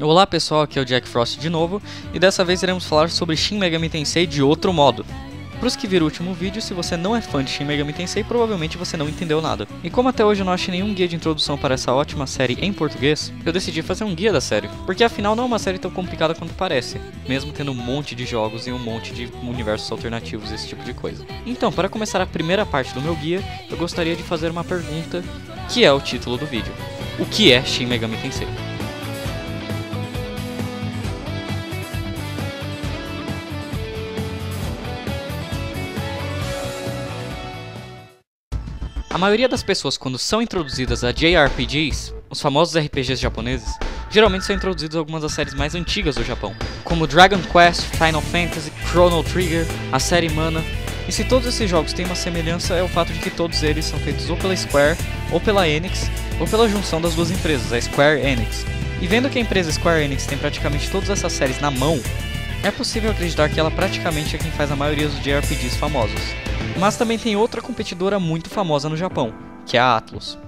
Olá pessoal, aqui é o Jack Frost de novo, e dessa vez iremos falar sobre Shin Megami Tensei de outro modo. Para os que viram o último vídeo, se você não é fã de Shin Megami Tensei, provavelmente você não entendeu nada. E como até hoje eu não achei nenhum guia de introdução para essa ótima série em português, eu decidi fazer um guia da série, porque afinal não é uma série tão complicada quanto parece, mesmo tendo um monte de jogos e um monte de universos alternativos e esse tipo de coisa. Então, para começar a primeira parte do meu guia, eu gostaria de fazer uma pergunta, que é o título do vídeo. O que é Shin Megami Tensei? A maioria das pessoas, quando são introduzidas a JRPGs, os famosos RPGs japoneses, geralmente são introduzidos a algumas das séries mais antigas do Japão, como Dragon Quest, Final Fantasy, Chrono Trigger, a série Mana. E se todos esses jogos têm uma semelhança, é o fato de que todos eles são feitos ou pela Square, ou pela Enix, ou pela junção das duas empresas, a Square Enix. E vendo que a empresa Square Enix tem praticamente todas essas séries na mão, é possível acreditar que ela praticamente é quem faz a maioria dos JRPGs famosos. Mas também tem outra competidora muito famosa no Japão, que é a Atlus.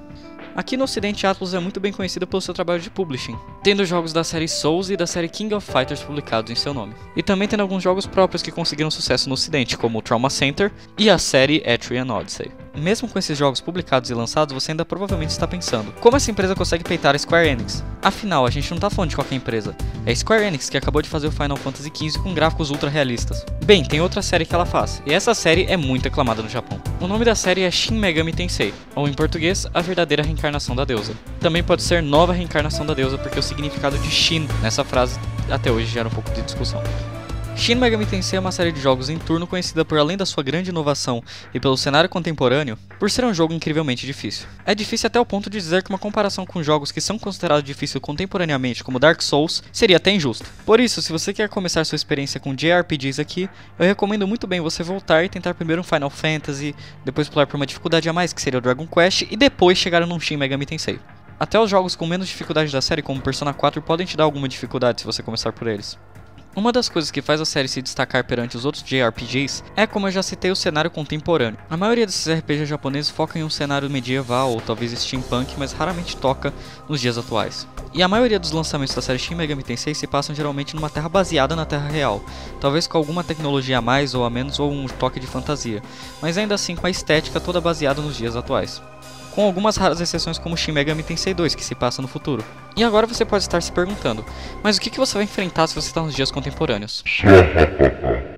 Aqui no ocidente, a Atlus é muito bem conhecida pelo seu trabalho de publishing, tendo jogos da série Souls e da série King of Fighters publicados em seu nome. E também tendo alguns jogos próprios que conseguiram sucesso no ocidente, como o Trauma Center e a série Etrian Odyssey. Mesmo com esses jogos publicados e lançados, você ainda provavelmente está pensando, como essa empresa consegue peitar a Square Enix? Afinal, a gente não está falando de qualquer empresa, é a Square Enix que acabou de fazer o Final Fantasy XV com gráficos ultra realistas. Bem, tem outra série que ela faz, e essa série é muito aclamada no Japão. O nome da série é Shin Megami Tensei, ou em português, a verdadeira reencarnação da deusa. Também pode ser nova reencarnação da deusa, porque o significado de Shin nessa frase até hoje gera um pouco de discussão. Shin Megami Tensei é uma série de jogos em turno conhecida por, além da sua grande inovação e pelo cenário contemporâneo, por ser um jogo incrivelmente difícil. É difícil até o ponto de dizer que uma comparação com jogos que são considerados difíceis contemporaneamente, como Dark Souls, seria até injusto. Por isso, se você quer começar sua experiência com JRPGs aqui, eu recomendo muito bem você voltar e tentar primeiro um Final Fantasy, depois pular por uma dificuldade a mais, que seria o Dragon Quest, e depois chegar num Shin Megami Tensei. Até os jogos com menos dificuldade da série, como Persona 4, podem te dar alguma dificuldade se você começar por eles. Uma das coisas que faz a série se destacar perante os outros JRPGs é, como eu já citei, o cenário contemporâneo. A maioria desses RPGs japoneses foca em um cenário medieval ou talvez steampunk, mas raramente toca nos dias atuais. E a maioria dos lançamentos da série Shin Megami Tensei se passam geralmente numa terra baseada na terra real, talvez com alguma tecnologia a mais ou a menos ou um toque de fantasia, mas ainda assim com a estética toda baseada nos dias atuais. Com algumas raras exceções como Shin Megami Tensei 2, que se passa no futuro. E agora você pode estar se perguntando, mas o que você vai enfrentar se você está nos dias contemporâneos?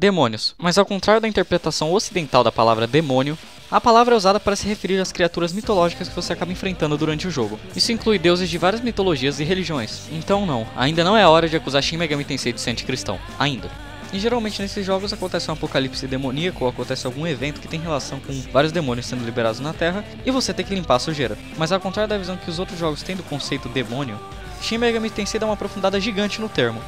Demônios. Mas ao contrário da interpretação ocidental da palavra demônio, a palavra é usada para se referir às criaturas mitológicas que você acaba enfrentando durante o jogo. Isso inclui deuses de várias mitologias e religiões. Então não, ainda não é a hora de acusar Shin Megami Tensei de ser anticristão. Ainda. E geralmente nesses jogos acontece um apocalipse demoníaco ou acontece algum evento que tem relação com vários demônios sendo liberados na Terra e você tem que limpar a sujeira. Mas ao contrário da visão que os outros jogos têm do conceito demônio, Shin Megami Tensei dá uma aprofundada gigante no termo,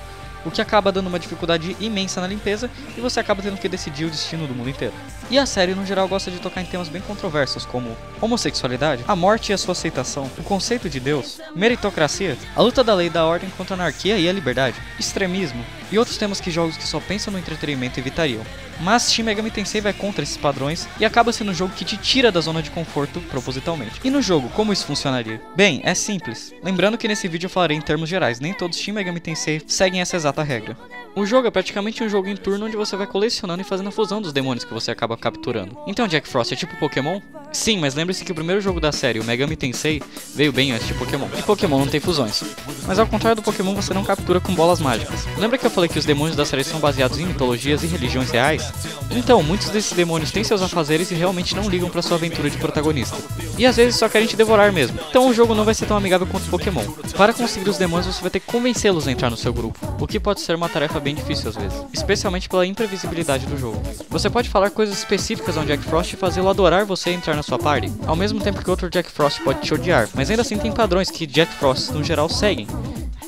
o que acaba dando uma dificuldade imensa na limpeza e você acaba tendo que decidir o destino do mundo inteiro. E a série no geral gosta de tocar em temas bem controversos como homossexualidade, a morte e a sua aceitação, o conceito de Deus, meritocracia, a luta da lei e da ordem contra a anarquia e a liberdade, extremismo e outros temas que jogos que só pensam no entretenimento evitariam. Mas Shin Megami Tensei vai contra esses padrões e acaba sendo um jogo que te tira da zona de conforto propositalmente. E no jogo, como isso funcionaria? Bem, é simples. Lembrando que nesse vídeo eu falarei em termos gerais, nem todos Shin Megami Tensei seguem essa exata regra. O jogo é praticamente um jogo em turno onde você vai colecionando e fazendo a fusão dos demônios que você acaba capturando. Então Jack Frost é tipo Pokémon? Sim, mas lembre-se que o primeiro jogo da série, o Megami Tensei, veio bem antes de Pokémon. E Pokémon não tem fusões. Mas ao contrário do Pokémon, você não captura com bolas mágicas. Lembra que eu falei que os demônios da série são baseados em mitologias e religiões reais? Então, muitos desses demônios têm seus afazeres e realmente não ligam pra sua aventura de protagonista. E às vezes só querem te devorar mesmo. Então o jogo não vai ser tão amigável quanto o Pokémon. Para conseguir os demônios, você vai ter que convencê-los a entrar no seu grupo, o que pode ser uma tarefa bem difícil às vezes, especialmente pela imprevisibilidade do jogo. Você pode falar coisas específicas ao Jack Frost e fazê-lo adorar você entrar na sua party, ao mesmo tempo que outro Jack Frost pode te odiar, mas ainda assim tem padrões que Jack Frost no geral seguem,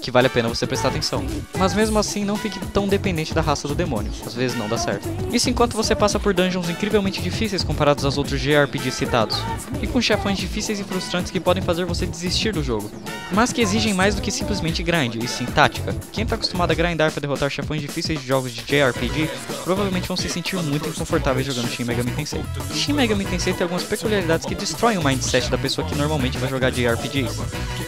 que vale a pena você prestar atenção. Mas mesmo assim, não fique tão dependente da raça do demônio, às vezes não dá certo. Isso enquanto você passa por dungeons incrivelmente difíceis comparados aos outros JRPGs citados, e com chefões difíceis e frustrantes que podem fazer você desistir do jogo, mas que exigem mais do que simplesmente grind, e sim tática. Quem tá acostumado a grindar para derrotar chefões difíceis de jogos de JRPG, provavelmente vão se sentir muito inconfortáveis jogando Shin Megami Tensei. Shin Megami Tensei tem algumas peculiaridades que destroem o mindset da pessoa que normalmente vai jogar JRPGs.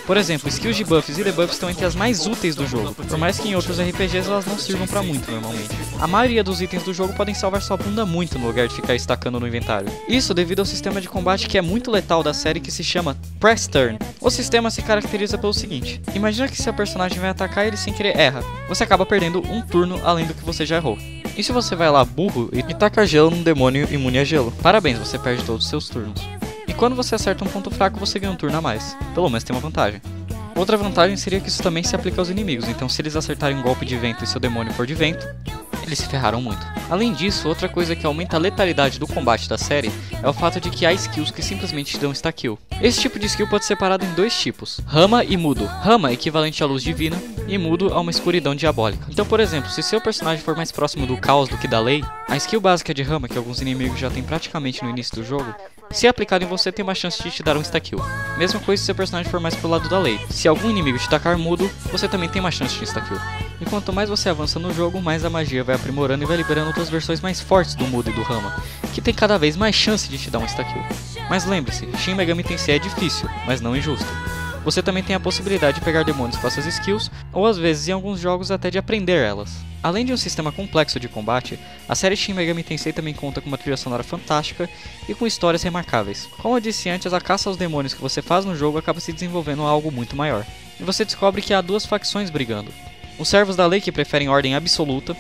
Por exemplo, skills de buffs e debuffs estão entre as mais úteis do jogo, por mais que em outros RPGs elas não sirvam pra muito normalmente. A maioria dos itens do jogo podem salvar sua bunda muito no lugar de ficar estacando no inventário. Isso devido ao sistema de combate que é muito letal da série, que se chama Press Turn. O sistema se caracteriza pelo seguinte: imagina que se a personagem vai atacar e ele sem querer erra, você acaba perdendo um turno além do que você já errou. E se você vai lá burro e taca gelo num demônio imune a gelo? Parabéns, você perde todos os seus turnos. E quando você acerta um ponto fraco, você ganha um turno a mais. Pelo menos tem uma vantagem. Outra vantagem seria que isso também se aplica aos inimigos, então se eles acertarem um golpe de vento e seu demônio for de vento, eles se ferraram muito. Além disso, outra coisa que aumenta a letalidade do combate da série é o fato de que há skills que simplesmente te dão insta-kill. Esse tipo de skill pode ser separado em dois tipos: Rama e Mudo. Rama é equivalente à luz divina, e Mudo a uma escuridão diabólica. Então, por exemplo, se seu personagem for mais próximo do caos do que da lei, a skill básica de Rama, que alguns inimigos já têm praticamente no início do jogo, se aplicado em você, tem uma chance de te dar um insta-kill. Mesma coisa se seu personagem for mais pro lado da lei. Se algum inimigo te tacar Mudo, você também tem uma chance de insta-kill. E quanto mais você avança no jogo, mais a magia vai aprimorando e vai liberando outras versões mais fortes do Mudo e do Rama, que tem cada vez mais chance de te dar um insta-kill. Mas lembre-se, Shin Megami Tensei é difícil, mas não injusto. Você também tem a possibilidade de pegar demônios com essas skills, ou às vezes em alguns jogos até de aprender elas. Além de um sistema complexo de combate, a série Shin Megami Tensei também conta com uma trilha sonora fantástica e com histórias remarcáveis. Como eu disse antes, a caça aos demônios que você faz no jogo acaba se desenvolvendo a algo muito maior. E você descobre que há duas facções brigando: os servos da lei, que preferem ordem absoluta,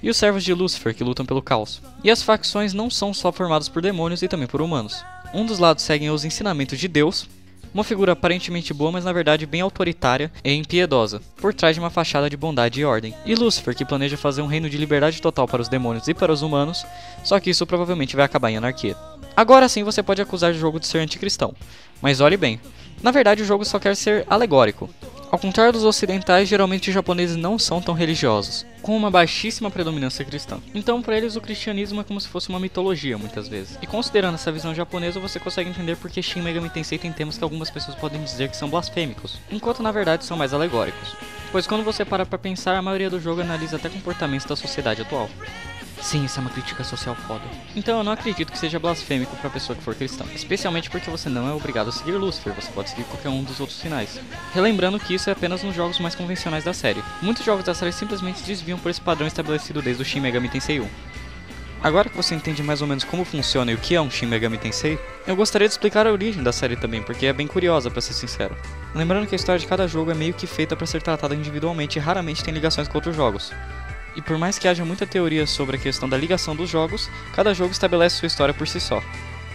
e os servos de Lúcifer, que lutam pelo caos. E as facções não são só formadas por demônios e também por humanos. Um dos lados segue os ensinamentos de Deus, uma figura aparentemente boa, mas na verdade bem autoritária e impiedosa, por trás de uma fachada de bondade e ordem. E Lúcifer, que planeja fazer um reino de liberdade total para os demônios e para os humanos, só que isso provavelmente vai acabar em anarquia. Agora sim você pode acusar o jogo de ser anticristão, mas olhe bem, na verdade o jogo só quer ser alegórico. Ao contrário dos ocidentais, geralmente os japoneses não são tão religiosos, com uma baixíssima predominância cristã. Então para eles o cristianismo é como se fosse uma mitologia muitas vezes. E considerando essa visão japonesa, você consegue entender porque Shin Megami Tensei tem temas que algumas pessoas podem dizer que são blasfêmicos, enquanto na verdade são mais alegóricos. Pois quando você para pra pensar, a maioria do jogo analisa até comportamentos da sociedade atual. Sim, isso é uma crítica social foda. Então eu não acredito que seja blasfêmico pra pessoa que for cristã, especialmente porque você não é obrigado a seguir Lúcifer, você pode seguir qualquer um dos outros sinais. Relembrando que isso é apenas nos jogos mais convencionais da série. Muitos jogos da série simplesmente desviam por esse padrão estabelecido desde o Shin Megami Tensei 1. Agora que você entende mais ou menos como funciona e o que é um Shin Megami Tensei, eu gostaria de explicar a origem da série também, porque é bem curiosa pra ser sincero. Lembrando que a história de cada jogo é meio que feita pra ser tratada individualmente e raramente tem ligações com outros jogos. E por mais que haja muita teoria sobre a questão da ligação dos jogos, cada jogo estabelece sua história por si só.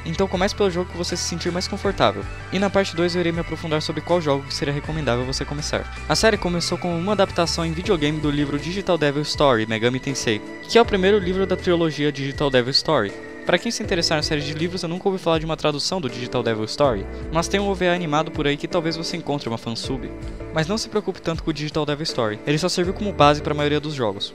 Então comece pelo jogo que você se sentir mais confortável. E na parte 2 eu irei me aprofundar sobre qual jogo que seria recomendável você começar. A série começou com uma adaptação em videogame do livro Digital Devil Story, Megami Tensei, que é o primeiro livro da trilogia Digital Devil Story. Para quem se interessar na série de livros, eu nunca ouvi falar de uma tradução do Digital Devil Story, mas tem um OVA animado por aí que talvez você encontre uma fansub. Mas não se preocupe tanto com o Digital Devil Story, ele só serviu como base para a maioria dos jogos.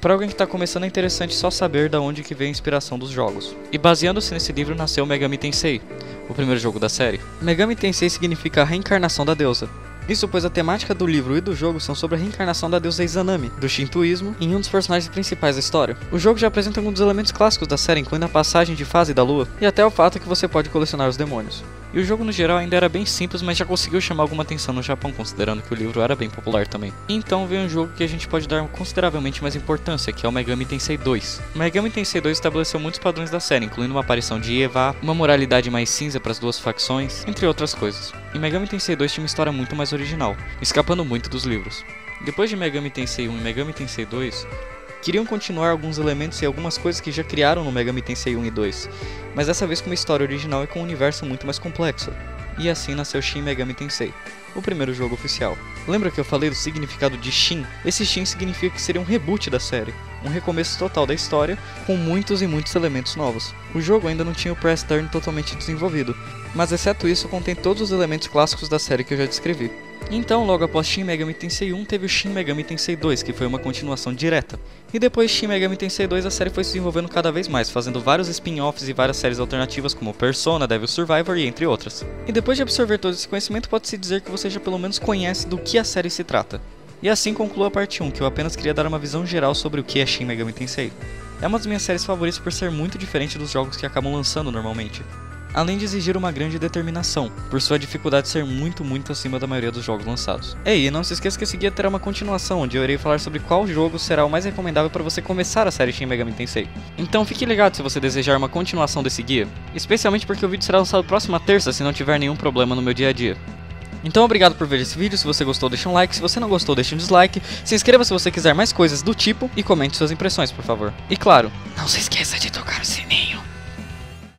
Para alguém que está começando é interessante só saber da onde que vem a inspiração dos jogos. E baseando-se nesse livro nasceu Megami Tensei, o primeiro jogo da série. Megami Tensei significa a reencarnação da deusa. Isso pois a temática do livro e do jogo são sobre a reencarnação da deusa Izanami, do Shintoísmo, em um dos personagens principais da história. O jogo já apresenta alguns dos elementos clássicos da série, incluindo a passagem de fase da lua, e até o fato que você pode colecionar os demônios. E o jogo no geral ainda era bem simples, mas já conseguiu chamar alguma atenção no Japão, considerando que o livro era bem popular também. E então veio um jogo que a gente pode dar consideravelmente mais importância, que é o Megami Tensei 2. O Megami Tensei 2 estabeleceu muitos padrões da série, incluindo uma aparição de Eva, uma moralidade mais cinza para as duas facções, entre outras coisas. E Megami Tensei 2 tinha uma história muito mais original, escapando muito dos livros. Depois de Megami Tensei 1 e Megami Tensei 2, queriam continuar alguns elementos e algumas coisas que já criaram no Megami Tensei 1 e 2, mas dessa vez com uma história original e com um universo muito mais complexo. E assim nasceu Shin Megami Tensei, o primeiro jogo oficial. Lembra que eu falei do significado de Shin? Esse Shin significa que seria um reboot da série, um recomeço total da história, com muitos e muitos elementos novos. O jogo ainda não tinha o Press Turn totalmente desenvolvido, mas exceto isso contém todos os elementos clássicos da série que eu já descrevi. Então, logo após Shin Megami Tensei 1, teve o Shin Megami Tensei 2, que foi uma continuação direta. E depois de Shin Megami Tensei 2, a série foi se desenvolvendo cada vez mais, fazendo vários spin-offs e várias séries alternativas como Persona, Devil Survivor e entre outras. E depois de absorver todo esse conhecimento, pode-se dizer que você já pelo menos conhece do que a série se trata. E assim concluo a parte 1, que eu apenas queria dar uma visão geral sobre o que é Shin Megami Tensei. É uma das minhas séries favoritas por ser muito diferente dos jogos que acabam lançando normalmente. além de exigir uma grande determinação, por sua dificuldade ser muito acima da maioria dos jogos lançados. E não se esqueça que esse guia terá uma continuação, onde eu irei falar sobre qual jogo será o mais recomendável para você começar a série Shin Megami Tensei. Então fique ligado se você desejar uma continuação desse guia, especialmente porque o vídeo será lançado próxima terça se não tiver nenhum problema no meu dia a dia. Então obrigado por ver esse vídeo, se você gostou deixa um like, se você não gostou deixa um dislike, se inscreva se você quiser mais coisas do tipo e comente suas impressões por favor. E claro, não se esqueça de tocar o sininho.